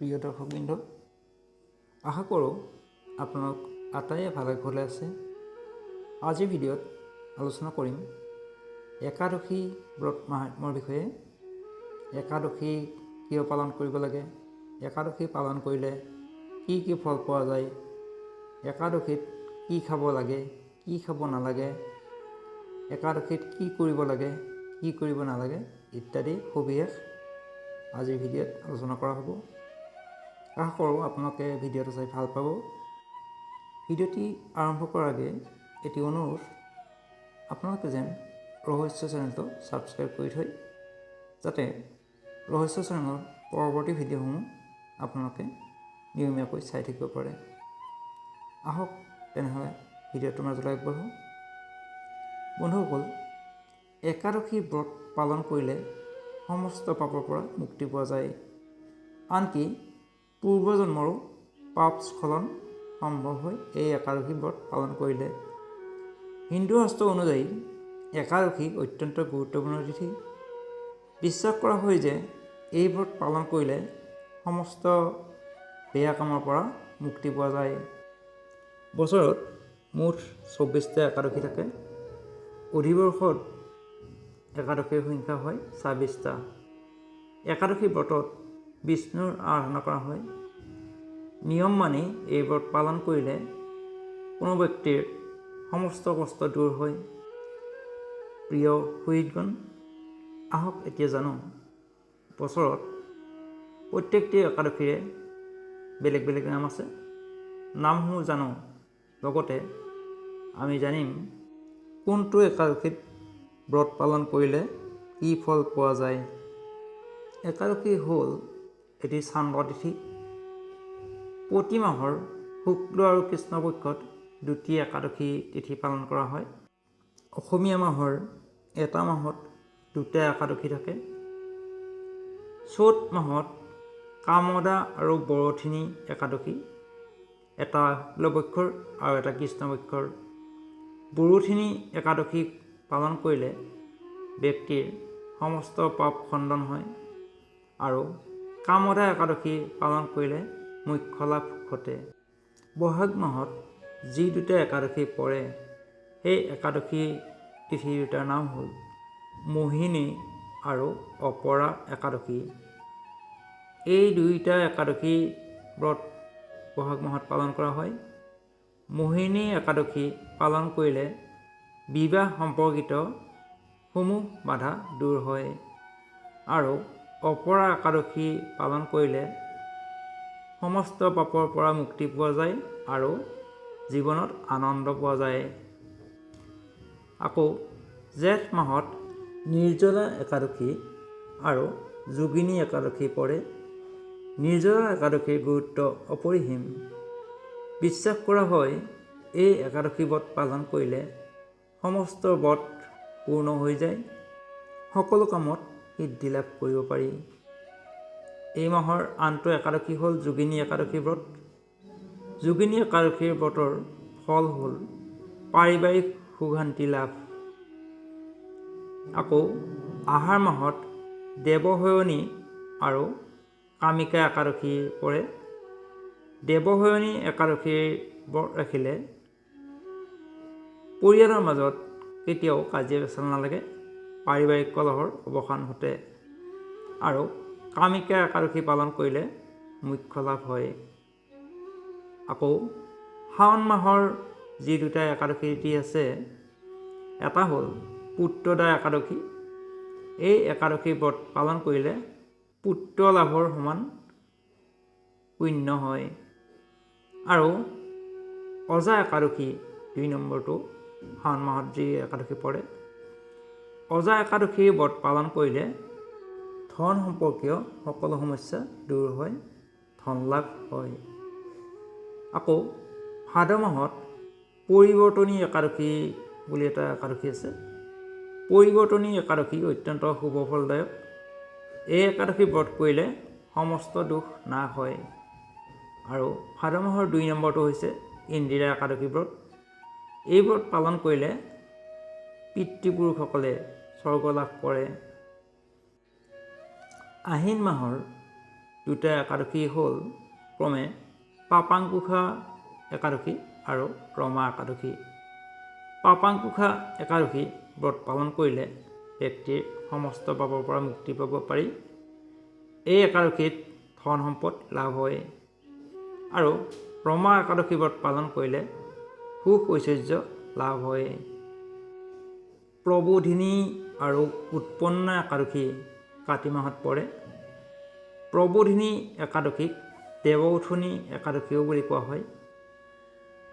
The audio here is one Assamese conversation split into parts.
প্ৰিয় দৰ্শকবৃন্দ, আশা কৰোঁ আপোনালোক আটাইয়ে ভালে কুশলে আছে। আজিৰ ভিডিঅ'ত আলোচনা কৰিম একাদশী ব্ৰত মাহাত্ম্যৰ বিষয়ে। একাদশী কিয় পালন কৰিব লাগে, একাদশী পালন কৰিলে কি কি ফল পোৱা যায়, একাদশীত কি খাব লাগে, কি খাব নালাগে, একাদশীত কি কৰিব লাগে, কি কৰিব নালাগে ইত্যাদি সবিশেষ আজিৰ ভিডিঅ'ত আলোচনা কৰা হ'ব। আশা কৰোঁ আপোনালোকে ভিডিঅ'টো চাই ভাল পাব। ভিডিঅ'টি আৰম্ভ কৰাৰ আগে এটি অনুৰোধ, আপোনালোকে যেন ৰহস্য চেনেলটো ছাবস্ক্ৰাইব কৰি থয়, যাতে ৰহস্য চেনেলৰ পৰৱৰ্তী ভিডিঅ'সমূহ আপোনালোকে নিয়মীয়াকৈ চাই থাকিব পাৰে। আহক তেনেহ'লে ভিডিঅ'টোৰ মাজলৈ আগবাঢ়োঁ। বন্ধুসকল, একাদশী ব্ৰত পালন কৰিলে সমস্ত পাপৰ পৰা মুক্তি পোৱা যায়। আনকি পূৰ্বজন্মৰো পাপ স্খলন সম্ভৱ হয় এই একাদশী ব্ৰত পালন কৰিলে। হিন্দু শাস্ত্ৰ অনুযায়ী একাদশী অত্যন্ত গুৰুত্বপূৰ্ণ তিথি। বিশ্বাস কৰা হয় যে এই ব্ৰত পালন কৰিলে সমস্ত বেয়া কামৰ পৰা মুক্তি পোৱা যায়। বছৰত মুঠ 24টা একাদশী থাকে। অধিবৰ্ষত একাদশীৰ সংখ্যা হয় 26টা। একাদশী ব্ৰতত বিষ্ণুৰ আৰাধনা কৰা হয়। নিয়ম মানি এই ব্ৰত পালন কৰিলে কোনো ব্যক্তিৰ সমস্ত কষ্ট দূৰ হয়। প্ৰিয় সুহৃদগণ, আহক এতিয়া জানো বছৰত প্ৰত্যেকটি একাদশীৰে বেলেগ বেলেগ নাম আছে। নামসমূহ জানো, লগতে আমি জানিম কোনটো একাদশীত ব্ৰত পালন কৰিলে কি ফল পোৱা যায়। একাদশী হ'ল এটি চান্দ্ৰ তিথি। প্ৰতি মাহৰ শুক্ল আৰু কৃষ্ণ পক্ষত দুটি একাদশী তিথি পালন কৰা হয়। অসমীয়া মাহৰ এটা মাহত দুটা একাদশী থাকে। চ'ত মাহত কামদা আৰু বৰথিনী একাদশী, এটা শুক্লপক্ষৰ আৰু এটা কৃষ্ণপক্ষৰ। বৰথিনী একাদশী পালন কৰিলে ব্যক্তিৰ সমস্ত পাপ খণ্ডন হয় আৰু কামদা একাদশী পালন কৰিলে মোক্ষ লাভ ঘটে। বহাগ মাহত যি দুটা একাদশী পৰে সেই একাদশী তিথি দুটাৰ নাম হ'ল মোহিনী আৰু অপৰা একাদশী। এই দুইটা একাদশী ব্ৰত বহাগ মাহত পালন কৰা হয়। মোহিনী একাদশী পালন কৰিলে বিবাহ সম্পৰ্কিত সমূহ বাধা দূৰ হয় আৰু অপৰা একাদশী পালন কৰিলে সমস্ত পাপৰ পৰা মুক্তি পোৱা যায় আৰু জীৱনত আনন্দ পোৱা যায়। আকৌ জেঠ মাহত নিৰ্জলা একাদশী আৰু যোগিনী একাদশী পৰে। নিৰ্জলা একাদশীৰ গুৰুত্ব অপৰিসীম। বিশ্বাস কৰা হয় এই একাদশী ব্ৰত পালন কৰিলে সমস্ত ব্ৰত পূৰ্ণ হৈ যায়, সকলো কামত সিদ্ধি লাভ কৰিব পাৰি। এই মাহৰ আনটো একাদশী হ'ল যোগিনী একাদশী ব্ৰত। যোগিনী একাদশীৰ ব্ৰতৰ ফল হ'ল পাৰিবাৰিক সুখ শান্তি লাভ। আকৌ আহাৰ মাহত দেৱশয়নী আৰু কামিকা একাদশী পৰে। দেৱশয়নী একাদশীৰ ব্ৰত ৰাখিলে পৰিয়ালৰ মাজত কেতিয়াও কাজিয়া পেচাল নালাগে, পাৰিবাৰিক কলহৰ অৱসান ঘটে আৰু কামিকা একাদশী পালন কৰিলে মোক্ষ লাভ হয়। আকৌ শাওণ মাহৰ যি দুটা একাদশী তিথি আছে, এটা হ'ল পুত্ৰদা একাদশী। এই একাদশী ব্ৰত পালন কৰিলে পুত্ৰ লাভৰ সমান পুণ্য হয়। আৰু অজা একাদশী 2 নম্বৰটো শাওণ মাহত যি একাদশী পৰে, অজা একাদশীৰ ব্ৰত পালন কৰিলে ধন সম্পৰ্কীয় সকলো সমস্যা দূৰ হয়, ধন লাভ হয়। আকৌ ভাদ মাহত পৰিৱৰ্তনী একাদশী বুলি এটা একাদশী আছে। পৰিৱৰ্তনী একাদশী অত্যন্ত শুভ ফলদায়ক। এই একাদশী ব্ৰত কৰিলে সমস্ত দোষ নাশ হয়। আৰু ভাদ মাহৰ 2 নম্বৰটো হৈছে ইন্দিৰা একাদশী ব্ৰত। এই ব্ৰত পালন কৰিলে পিতৃপুৰুষসকলে স্বৰ্গ লাভ কৰে। আহিন মাহৰ দুটা একাদশী হ'ল ক্ৰমে পাপাংকুশা একাদশী আৰু ৰমা একাদশী। পাপাংকুশা একাদশী ব্ৰত পালন কৰিলে ব্যক্তিৰ সমস্ত পাপৰ পৰা মুক্তি পাব পাৰি। এই একাদশীত ধন সম্পদ লাভ হয় আৰু ৰমা একাদশী ব্ৰত পালন কৰিলে সুখ ঐশ্বৰ্য লাভ হয়। প্ৰবোধিনী আৰু উৎপন্না একাদশী কাতি মাহত পৰে। প্ৰবোধিনী একাদশীক দেৱউঠনি একাদশীও বুলি কোৱা হয়।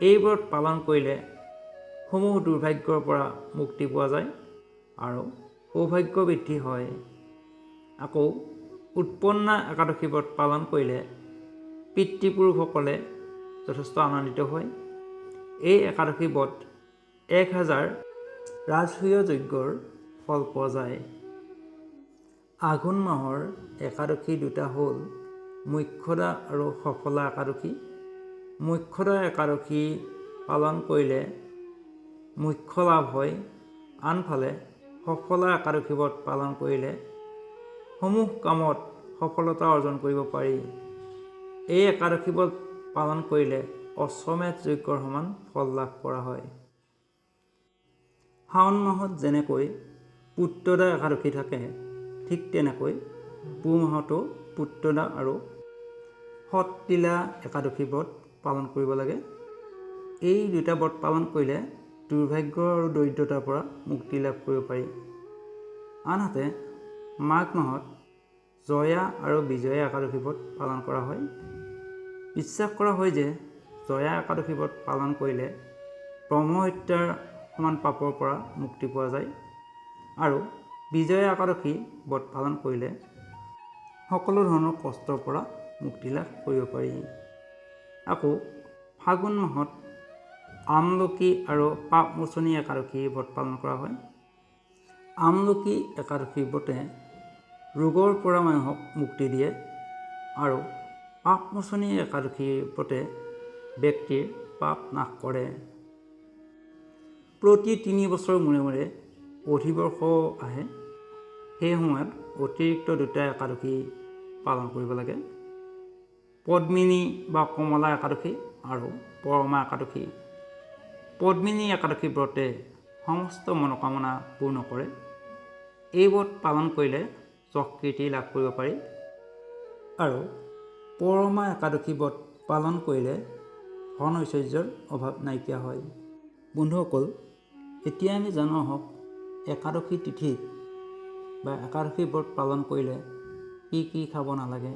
এই ব্ৰত পালন কৰিলে সমূহ দুৰ্ভাগ্যৰ পৰা মুক্তি পোৱা যায় আৰু সৌভাগ্য বৃদ্ধি হয়। আকৌ উৎপন্না একাদশী ব্ৰত পালন কৰিলে পিতৃপুৰুষসকলে যথেষ্ট আনন্দিত হয়। এই একাদশী ব্ৰত 1000 ৰাজসূয় যজ্ঞৰ ফল পোৱা যায়। আঘোণ মাহৰ একাদশী দুটা হ'ল মোক্ষদা আৰু সফলা একাদশী। মোক্ষদা একাদশী পালন কৰিলে মোক্ষ লাভ হয়। আনফালে সফলা একাদশী ব্ৰত পালন কৰিলে সমূহ কামত সফলতা অৰ্জন কৰিব পাৰি। এই একাদশী ব্ৰত পালন কৰিলে অশ্বমেধ যজ্ঞৰ সমান ফল লাভ কৰা হয়। শাওণ মাহত যেনেকৈ পুত্ৰদা একাদশী থাকে, ঠিক তেনেকৈ পুহ মাহতো পুত্ৰদা আৰু সততিলা একাদশী ব্ৰত পালন কৰিব লাগে। এই দুটা ব্ৰত পালন কৰিলে দুৰ্ভাগ্য আৰু দৰিদ্ৰতাৰ পৰা মুক্তি লাভ কৰিব পাৰি। আনহাতে মাঘ মাহত জয়া আৰু বিজয়া একাদশী ব্ৰত পালন কৰা হয়। বিশ্বাস কৰা হয় যে জয়া একাদশী ব্ৰত পালন কৰিলে ব্ৰহ্মহত্যাৰ সমান পাপৰ পৰা মুক্তি পোৱা যায় আৰু বিজয়া একাদশী ব্ৰত পালন কৰিলে সকলো ধৰণৰ কষ্টৰ পৰা মুক্তি লাভ কৰিব পাৰি। আকৌ ফাগুণ মাহত আমলকি আৰু পাপমোচনী একাদশী ব্ৰত পালন কৰা হয়। আমলকি একাদশী ব্ৰতে ৰোগৰ পৰা মানুহক মুক্তি দিয়ে আৰু পাপমোচনী একাদশী ব্ৰতে ব্যক্তিৰ পাপ নাশ কৰে। প্ৰতি 3 বছৰ মূৰে মূৰে অধিবৰ্ষ আহে। সেই সময়ত অতিৰিক্ত দুটা একাদশী পালন কৰিব লাগে, পদ্মিনী বা কমলা একাদশী আৰু পৰমা একাদশী। পদ্মিনী একাদশী ব্ৰতে সমস্ত মনোকামনা পূৰ্ণ কৰে। এই ব্ৰত পালন কৰিলে যশকীৰ্তি লাভ কৰিব পাৰি আৰু পৰমা একাদশী ব্ৰত পালন কৰিলে ধন ঐশ্বৰ্যৰ অভাৱ নাইকিয়া হয়। বন্ধুসকল, এতিয়া আমি জানো আহক একাদশী তিথিত বা একাদশী ব্ৰত পালন কৰিলে কি কি খাব নালাগে।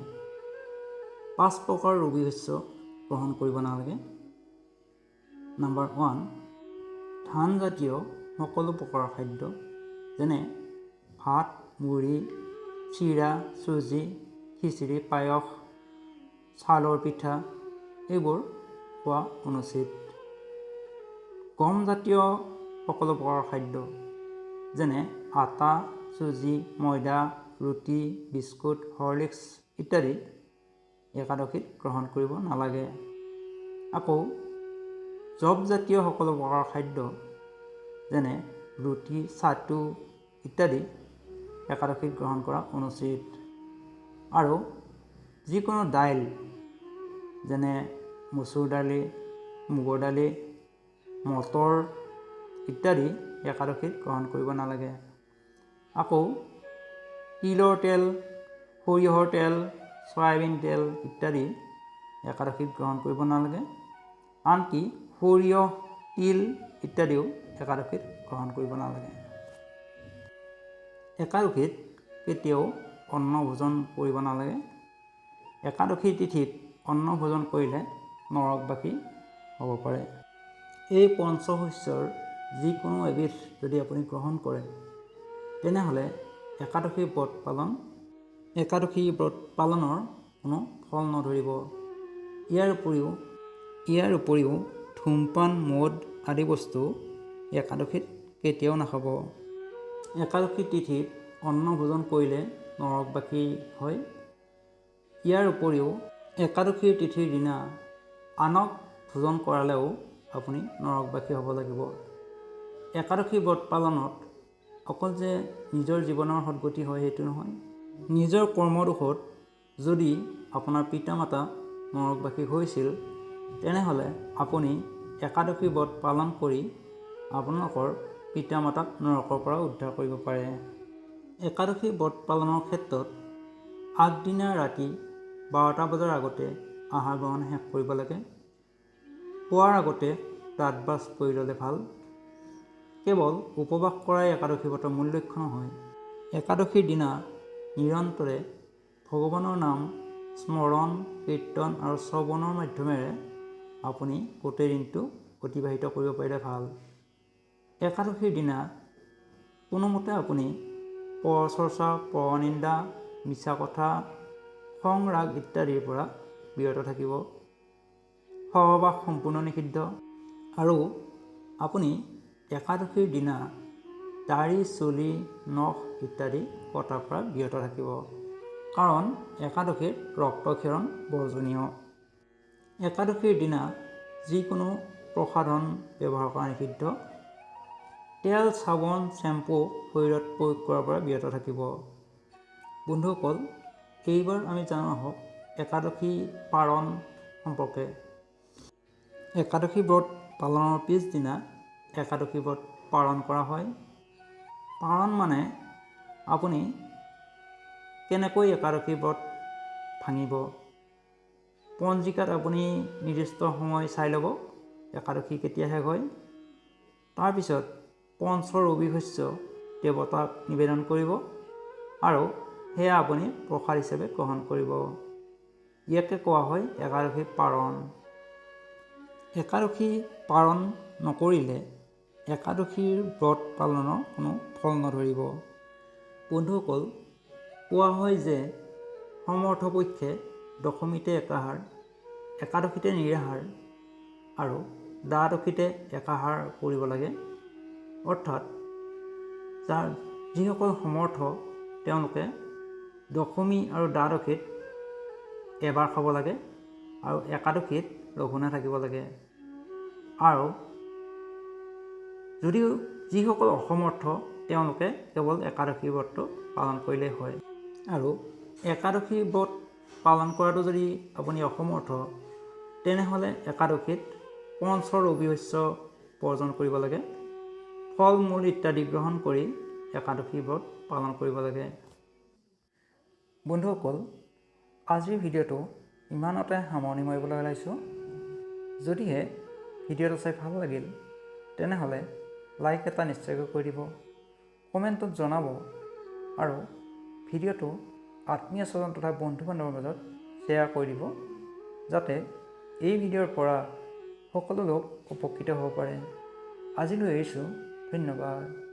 5 প্ৰকাৰ ৰবি শস্য গ্ৰহণ কৰিব নালাগে। নম্বৰ 1, ধানজাতীয় সকলো প্ৰকাৰৰ খাদ্য যেনে ভাত, মুড়ি, চিৰা, চুজি, খিচিৰি, পায়স, চাউলৰ পিঠা এইবোৰ খোৱা অনুচিত। গমজাতীয় সকলো প্ৰকাৰৰ খাদ্য যেনে আটা, চুজি, ময়দা, ৰুটি, বিস্কুট, হৰলিক্স ইত্যাদি একাদশীত গ্ৰহণ কৰিব নালাগে। আকৌ জবজাতীয় সকলো প্ৰকাৰৰ খাদ্য যেনে ৰুটি, ছাতু ইত্যাদি একাদশীত গ্ৰহণ কৰা অনুচিত। আৰু যিকোনো দাইল যেনে মচুৰ দালি, মুগৰ দালি, মটৰ ইত্যাদি একাদশীত গ্ৰহণ কৰিব নালাগে। আকৌ তিলৰ তেল, সৰিয়হৰ তেল, চয়াবিন তেল ইত্যাদি একাদশীত গ্ৰহণ কৰিব নালাগে। আনকি সৰিয়হ, তিল ইত্যাদিও একাদশীত গ্ৰহণ কৰিব নালাগে। একাদশীত কেতিয়াও অন্ন ভোজন কৰিব নালাগে। একাদশী তিথিত অন্ন ভোজন কৰিলে নৰকবাসী হ'ব পাৰে। এই পঞ্চশস্যৰ যিকোনো এবিধ যদি আপুনি গ্ৰহণ কৰে তেনেহ'লে একাদশী ব্ৰত পালনৰ কোনো ফল নধৰিব। ইয়াৰ উপৰিও ধূমপান, মদ আদি বস্তু একাদশীত কেতিয়াও নাখাব। একাদশী তিথিত অন্ন ভোজন কৰিলে নৰকবাসী হয়। ইয়াৰ উপৰিও একাদশীৰ তিথিৰ দিনা আনক ভোজন কৰালেও আপুনি নৰকবাসী হ'ব লাগিব। একাদশী ব্ৰত পালনত অকল যে নিজৰ জীৱনৰ সদ্গতি হয় সেইটো নহয়, নিজৰ কৰ্মদোষত যদি আপোনাৰ পিতামাতা নৰকবাসী হৈছিল, তেনেহ'লে আপুনি একাদশী ব্ৰত পালন কৰি আপোনালোকৰ পিতামাতাক নৰকৰ পৰা উদ্ধাৰ কৰিব পাৰে। একাদশী ব্ৰত পালনৰ ক্ষেত্ৰত আগদিনা ৰাতি 12টা বজাৰ আগতে আহাৰ গ্ৰহণ শেষ কৰিব লাগে। শোৱাৰ আগতে দাঁত ব্ৰাছ কৰি ল'লে ভাল। কেৱল উপবাস কৰাই একাদশী ব্ৰতৰ মূল লক্ষ্য নহয়। একাদশীৰ দিনা নিৰন্তৰে ভগৱানৰ নাম স্মৰণ, কীৰ্তন আৰু শ্ৰৱণৰ মাধ্যমেৰে আপুনি গোটেই দিনটো অতিবাহিত কৰিব পাৰিলে ভাল। একাদশীৰ দিনা কোনোমতে আপুনি পৰচৰ্চা, পৰনিন্দা, মিছা কথা, খং, ৰাগ ইত্যাদিৰ পৰা বিৰত থাকিব। সহবাস সম্পূৰ্ণ নিষিদ্ধ। আৰু আপুনি একাদশীৰ দিনা দাড়ি, চুলি, নখ ইত্যাদি কটাৰ পৰা বিৰত থাকিব, কাৰণ একাদশীৰ ৰক্তক্ষৰণ বৰ্জনীয়। একাদশীৰ দিনা যিকোনো প্ৰসাধন ব্যৱহাৰ কৰা নিষিদ্ধ। তেল, চাবোন, শ্বেম্পু শৰীৰত প্ৰয়োগ কৰাৰ পৰা বিৰত থাকিব। বন্ধুসকল, এইবাৰ আমি জানো আহক একাদশী পাৰণ সম্পৰ্কে। একাদশী ব্ৰত পালনৰ পিছদিনা একাদশী ব্ৰত পালন কৰা হয়। পাৰণ মানে আপুনি কেনেকৈ একাদশী ব্ৰত ভাঙিব। পঞ্জিকাত আপুনি নিৰ্দিষ্ট সময় চাই ল'ব একাদশী কেতিয়া শেষ হয়। তাৰপিছত পঞ্চৰবি শস্য দেৱতাক নিবেদন কৰিব আৰু সেয়া আপুনি প্ৰসাদ হিচাপে গ্ৰহণ কৰিব। ইয়াকে কোৱা হয় একাদশী পাৰণ। একাদশী পাৰণ নকৰিলে একাদশীৰ ব্ৰত পালনৰ কোনো ফল নধৰিব। বন্ধুসকল, কোৱা হয় যে সমৰ্থপক্ষে দশমীতে একাহাৰ, একাদশীতে নিৰাহাৰ আৰু দ্বাদশীতে একাহাৰ কৰিব লাগে। অৰ্থাৎ যিসকল সমৰ্থ তেওঁলোকে দশমী আৰু দ্বাদশীত এবাৰ খাব লাগে আৰু একাদশীত লঘোণে থাকিব লাগে। আৰু যদিও যিসকল অসমৰ্থ তেওঁলোকে কেৱল একাদশী ব্ৰতটো পালন কৰিলেই হয়। আৰু একাদশী ব্ৰত পালন কৰাটো যদি আপুনি অসমৰ্থ, তেনেহ'লে একাদশীত পঞ্চৰবি শস্য বৰ্জন কৰিব লাগে। ফল মূল ইত্যাদি গ্ৰহণ কৰি একাদশী ব্ৰত পালন কৰিব লাগে। বন্ধুসকল, আজিৰ ভিডিঅ'টো ইমানতে সামৰণি মাৰিবলৈ ওলাইছোঁ। যদিহে ভিডিঅ'টো চাই ভাল লাগিল তেনেহ'লে লাইক এটা নিশ্চয়কৈ কৰি দিব, কমেণ্টত জনাব আৰু ভিডিঅ'টো আত্মীয় স্বজন তথা বন্ধু বান্ধৱৰ মাজত শ্বেয়াৰ কৰি দিব, যাতে এই ভিডিঅ'ৰ পৰা সকলো লোক উপকৃত হ'ব পাৰে। আজিলৈ এৰিছোঁ। ধন্যবাদ।